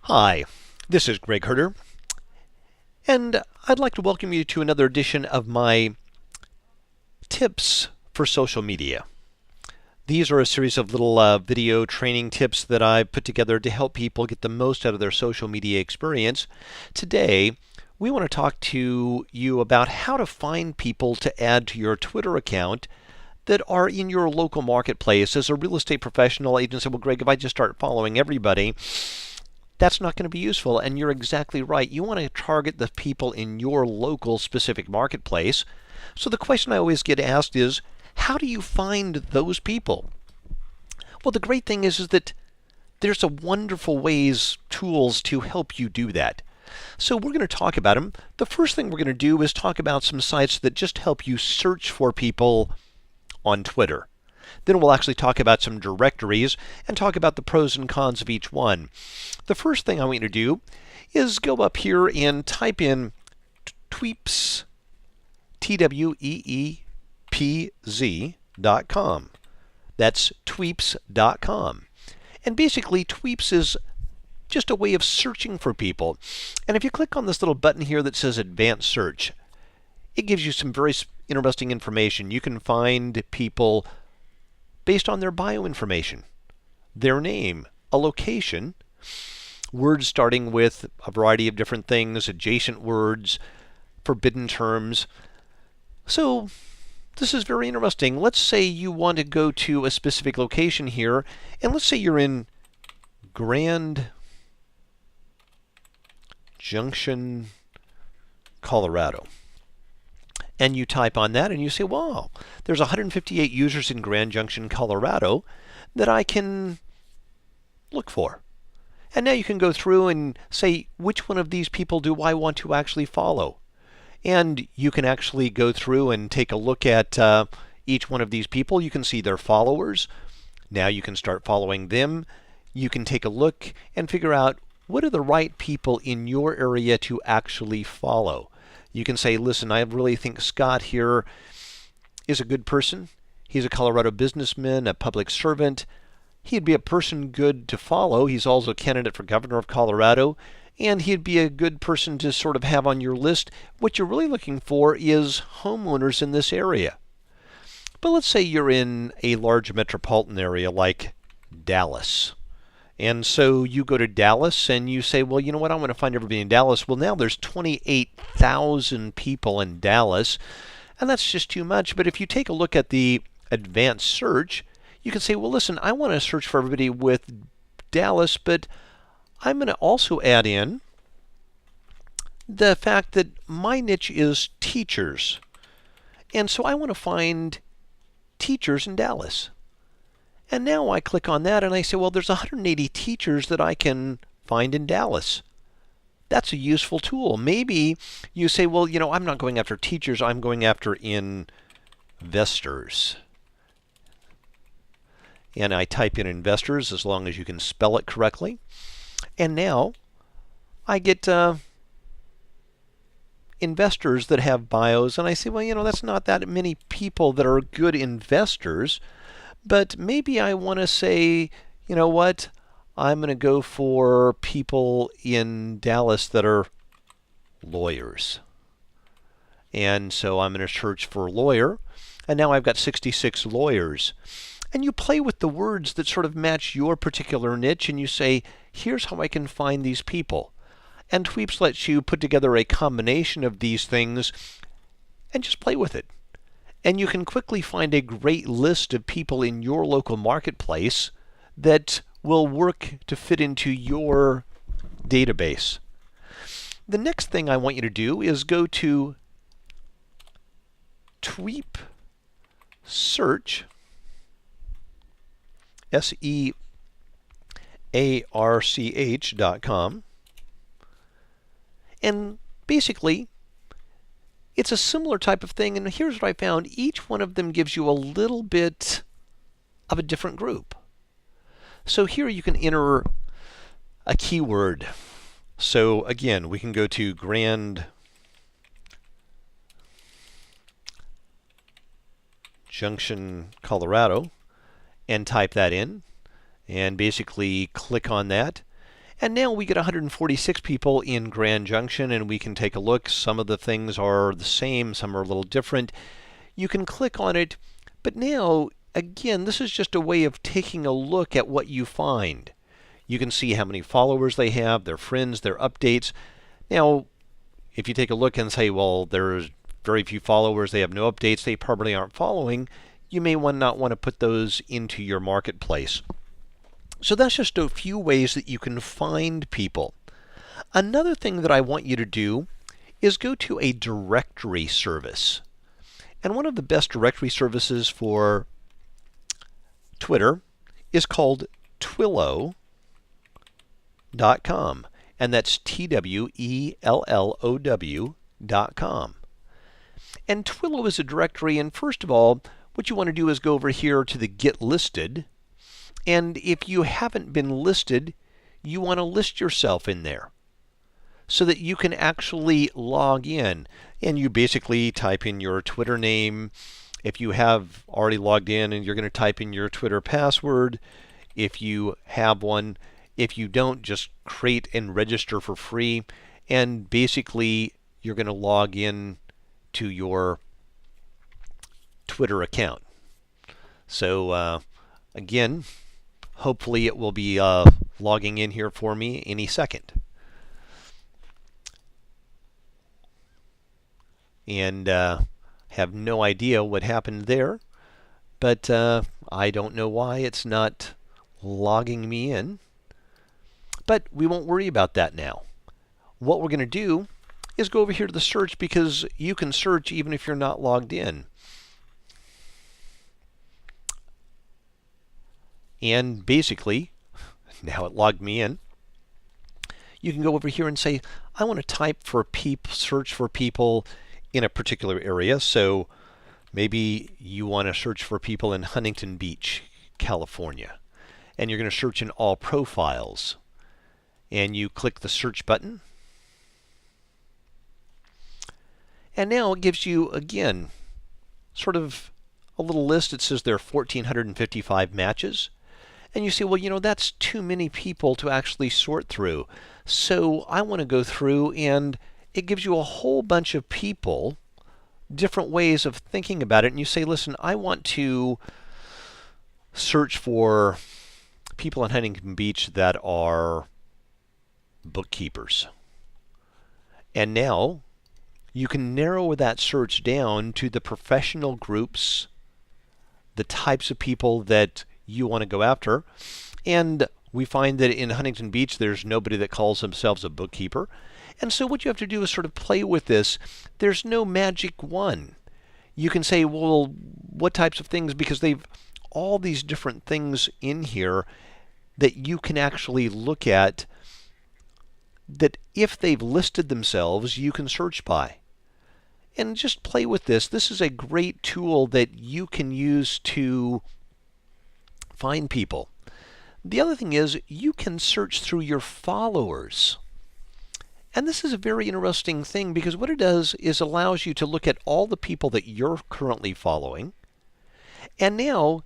Hi, this is Greg Herder, and I'd like to welcome you to another edition of my tips for social media. These are a series of little video training tips that I've put together to help people get the most out of their social media experience. Today, we want to talk to you about how to find people to add to your Twitter account that are in your local marketplace. As a real estate professional, agent said, well, Greg, if I just start following everybody, that's not going to be useful. And you're exactly right. You want to target the people in your local specific marketplace. So the question I always get asked is, how do you find those people? Well, the great thing is that there's a wonderful tools to help you do that. So we're going to talk about them. The first thing we're going to do is talk about some sites that just help you search for people on Twitter. Then we'll actually talk about some directories and talk about the pros and cons of each one. The first thing I want you to do is go up here and type in Tweepz, TWEEPZ.com. That's tweepz.com. And basically, Tweepz is just a way of searching for people. And if you click on this little button here that says Advanced Search, it gives you some very interesting information. You can find people based on their bio information, their name, a location, words starting with a variety of different things, adjacent words, forbidden terms. So this is very interesting. Let's say you want to go to a specific location here, and let's say you're in Grand Junction, Colorado. And you type on that and you say, wow, there's 158 users in Grand Junction, Colorado that I can look for. And now you can go through and say, which one of these people do I want to actually follow? And you can actually go through and take a look at each one of these people. You can see their followers. Now you can start following them. You can take a look and figure out what are the right people in your area to actually follow. You can say, listen, I really think Scott here is a good person. He's a Colorado businessman, a public servant. He'd be a person good to follow. He's also a candidate for governor of Colorado, and he'd be a good person to sort of have on your list. What you're really looking for is homeowners in this area. But let's say you're in a large metropolitan area like Dallas. And so you go to Dallas and you say, well, you know what, I want to find everybody in Dallas. Well, now there's 28,000 people in Dallas, and that's just too much. But if you take a look at the advanced search, you can say, well, listen, I want to search for everybody with Dallas, but I'm going to also add in the fact that my niche is teachers. And so I want to find teachers in Dallas. And now I click on that and I say, well, there's 180 teachers that I can find in Dallas. That's a useful tool. Maybe you say, well, you know, I'm not going after teachers, I'm going after investors. And I type in investors as long as you can spell it correctly. And now I get investors that have bios. And I say, well, you know, that's not that many people that are good investors. But maybe I want to say, you know what, I'm going to go for people in Dallas that are lawyers. And so I'm going to search for lawyer. And now I've got 66 lawyers. And you play with the words that sort of match your particular niche, and you say, here's how I can find these people. And Tweepz lets you put together a combination of these things and just play with it. And you can quickly find a great list of people in your local marketplace that will work to fit into your database. The next thing I want you to do is go to Tweep Search, SEARCH.com. And basically, it's a similar type of thing, and here's what I found. Each one of them gives you a little bit of a different group. So here you can enter a keyword. So again, we can go to Grand Junction, Colorado, and type that in, and basically click on that. And now we get 146 people in Grand Junction, and we can take a look. Some of the things are the same, some are a little different. You can click on it, but now, again, this is just a way of taking a look at what you find. You can see how many followers they have, their friends, their updates. Now, if you take a look and say, well, there's very few followers, they have no updates, they probably aren't following, you may not want to put those into your marketplace. So that's just a few ways that you can find people. Another thing that I want you to do is go to a directory service. And one of the best directory services for Twitter is called Twillow.com. And that's TWELLOW.com. And Twillow is a directory, and first of all, what you want to do is go over here to the Get Listed. And if you haven't been listed, you want to list yourself in there so that you can actually log in. And you basically type in your Twitter name. If you have already logged in, and you're going to type in your Twitter password, if you have one. If you don't, just create and register for free. And basically, you're going to log in to your Twitter account. So again, hopefully it will be logging in here for me any second. And have no idea what happened there, but I don't know why it's not logging me in. But we won't worry about that now. What we're going to do is go over here to the search, because you can search even if you're not logged in. And basically, now it logged me in. You can go over here and say, I want to type for search for people in a particular area. So maybe you want to search for people in Huntington Beach, California. And you're going to search in all profiles. And you click the search button. And now it gives you, again, sort of a little list. It says there are 1,455 matches. And you say, well, that's too many people to actually sort through. So I want to go through, and it gives you a whole bunch of people, different ways of thinking about it. And you say, listen, I want to search for people in Huntington Beach that are bookkeepers. And now you can narrow that search down to the professional groups, the types of people that you want to go after. And we find that in Huntington Beach, there's nobody that calls themselves a bookkeeper. And so what you have to do is sort of play with this. There's no magic one. You can say, well, what types of things? Because they've all these different things in here that you can actually look at, that if they've listed themselves, you can search by. And just play with this. This is a great tool that you can use to find people. The other thing is, you can search through your followers. And this is a very interesting thing, because what it does is allows you to look at all the people that you're currently following. And now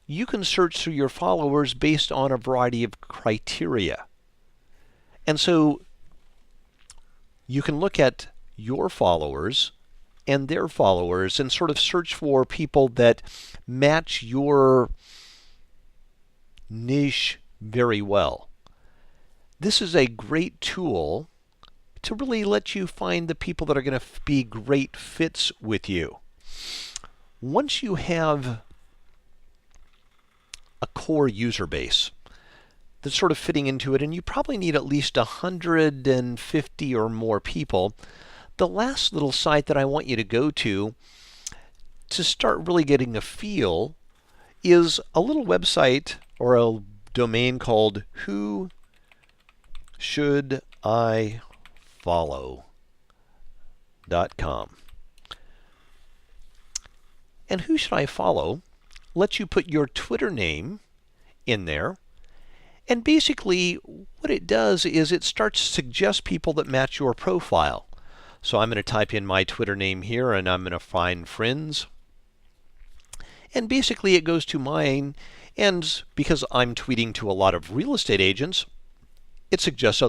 you can search through your followers based on a variety of criteria. And so you can look at your followers and their followers and sort of search for people that match your niche very well. This is a great tool to really let you find the people that are going to be great fits with you. Once you have a core user base that's sort of fitting into it, and you probably need at least 150 or more people, the last little site that I want you to go to start really getting a feel is a little website or a domain called Who Should I Follow.com. And Who Should I Follow lets you put your Twitter name in there. And basically what it does is it starts to suggest people that match your profile. So I'm going to type in my Twitter name here, and I'm going to find friends. And basically it goes to mine, and because I'm tweeting to a lot of real estate agents, it suggests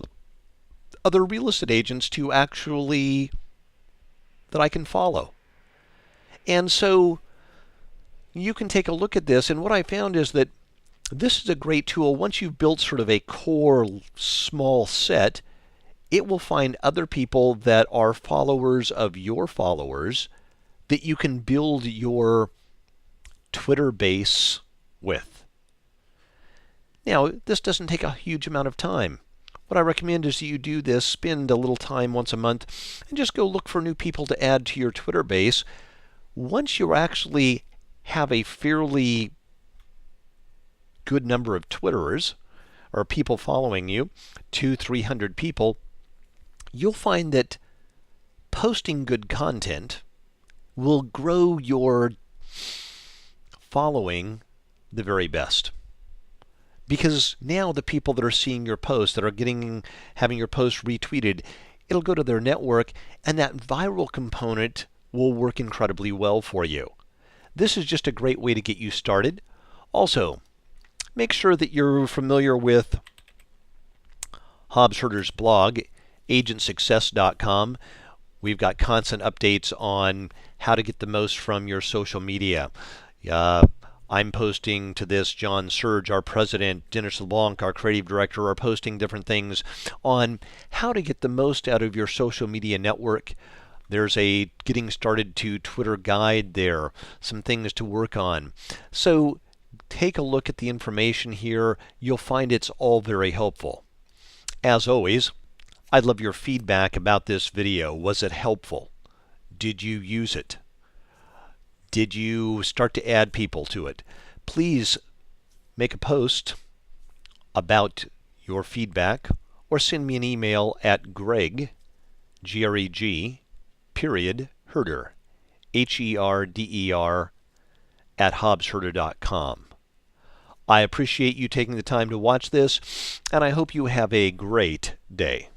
other real estate agents to actually that I can follow. And so you can take a look at this, and what I found is that this is a great tool. Once you've built sort of a core small set, it will find other people that are followers of your followers that you can build your Twitter base with. Now, this doesn't take a huge amount of time. What I recommend is that you do this, spend a little time once a month, and just go look for new people to add to your Twitter base. Once you actually have a fairly good number of Twitterers, or people following you, 200-300 people, you'll find that posting good content will grow your following the very best. Because now the people that are seeing your post, that are having your post retweeted, it'll go to their network, and that viral component will work incredibly well for you. This is just a great way to get you started. Also, make sure that you're familiar with Hobbs Herder's blog, agentsuccess.com. We've got constant updates on how to get the most from your social media. I'm posting to this. John Surge, our president, Dennis LeBlanc, our creative director, are posting different things on how to get the most out of your social media network. There's a getting started to Twitter guide there, some things to work on. So take a look at the information here. You'll find it's all very helpful. As always, I'd love your feedback about this video. Was it helpful? Did you use it? Did you start to add people to it? Please make a post about your feedback, or send me an email at Greg, G-R-E-G, period, Herder, H-E-R-D-E-R, at hobbsherder.com. I appreciate you taking the time to watch this, and I hope you have a great day.